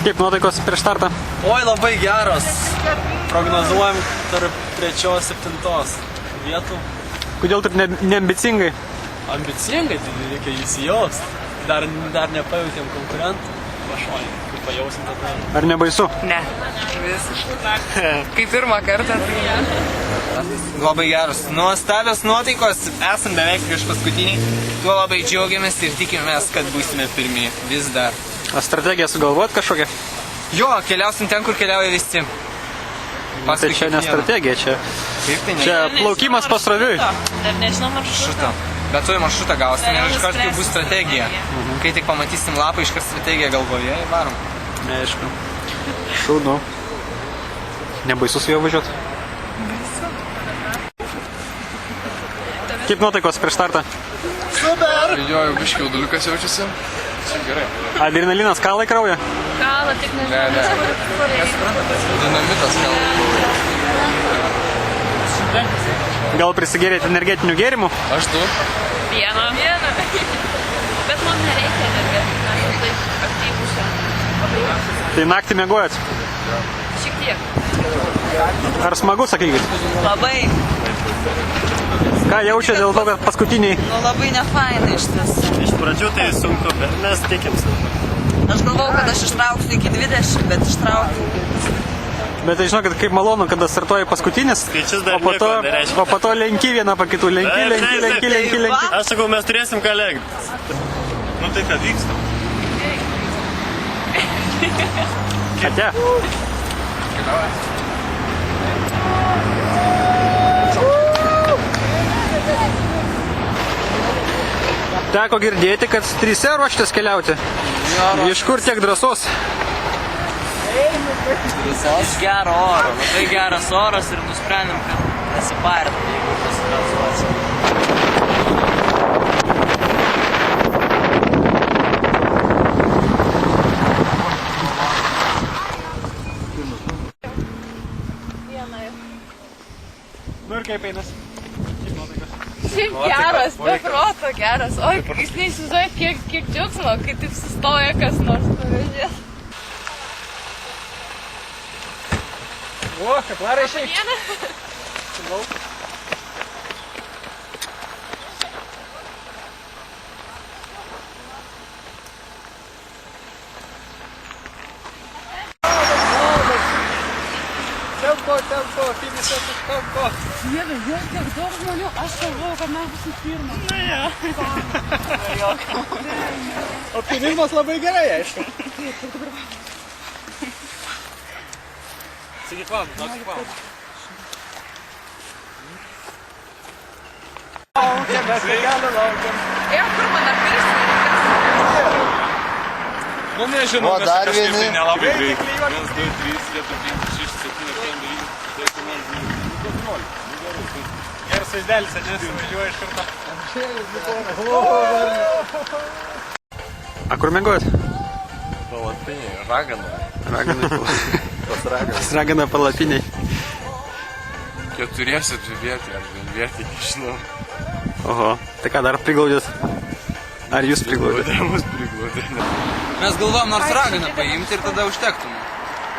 Kaip nuotaikos prieš startą? Oi, labai geros. Prognozuojam tarp 3-7 vietų. Kodėl taip neambicingai? Ambicingai, tai reikia įsijaust. Dar nepajautėm konkurentų. Pašoj, kaip pajausim tada. Ar nebaisu? Ne, visiškai. Kaip pirmą kartą, tai ne. Labai geros. Nuostabios nuotaikos, esam beveik prieš paskutiniai. Tuo labai džiaugiamės ir tikimės, kad būsime pirmi vis dar. A strategiją sugalvot kažkokią? Jo, keliausim ten, kur keliauja visi. Tai čia ne strategija, čia plaukimas pasroviui. Dar nežinau maršrutą. Bet tu maršrutą gausim ir iškart kaip bus strategija. Kai tik pamatysim lapą, iškart strategiją galvoje ir varom. Neaišku. Šūnu. Nebaisus vėl važiuoti? Kaip nuotaikos prieš startą? Super! Jo, jau biškiai jauduliukas jaučiasi. Gerai. Adrenalinas kala į kraują? Kala, tik nežinau. Ne. Dinamitas kala. Gal prisigėrėt energetinių gėrimų? Aš tu? Vieną. Bet man nereikia energetikų, aš taip aktyvus. Tai naktį miegojat? Šiek tiek. Ar smagu, sakykit? Labai. Ką jaučia dėl to, kad paskutiniai? Nu labai nefainai iš tiesų. Iš pradžių tai sunku, bet mes tikim. Aš galvojau, kad aš ištrauksiu iki 20, bet ištraukiu. Bet tai žinokit, kaip malonu, kada startuoja paskutinis, Skaičius dar o po nieko nereiškia. o po to lenki vieną po kitų, lenki. Aš sakau, mes turėsim ką lengti. Nu tai ką vyksta? Ate. Teko girdėti, kad 3 ruoštės keliauti. Iš kur tiek drąsos? Iš gero oro. Labai geras oras ir nusprendėm, kad nesiparėm, jeigu pasitransluosim. Nu ir kaip einas? Šiaip geras, be proto geras. Oi, jūs neįsivaizduojat, kiek džiaugsmo, kai taip sustoja kas nors pavežės. O, kaklarą išeik. Tempo, finišas iš tempo. Dieve, jau tiek daug žmonių, aš galvoju, kad mes būsim pirmas. Optimizmas labai gerai, aišku. Sakyk vam, duok vam. Laukiam, mes kelio laukiam. Ir kur man dar piršti? Nu nežinau, O, dar kažkaip vieni. tai nelabai greit. 1, 2, 3, 4, 5, 6, 7, 8, 9, 10. Geras vaizdelis, nes važiuoja iš karto. A kur mėgojat? Palapiniai, ragana. Pas ragana palapiniai. 4 vietį ar 1 vietį, nežinau. Oho, tai ką dar priglaudėt? Ar jūs priglaudėt? Mus priglaudė. Mes galvom nors raganą paimti ir tada užtektų.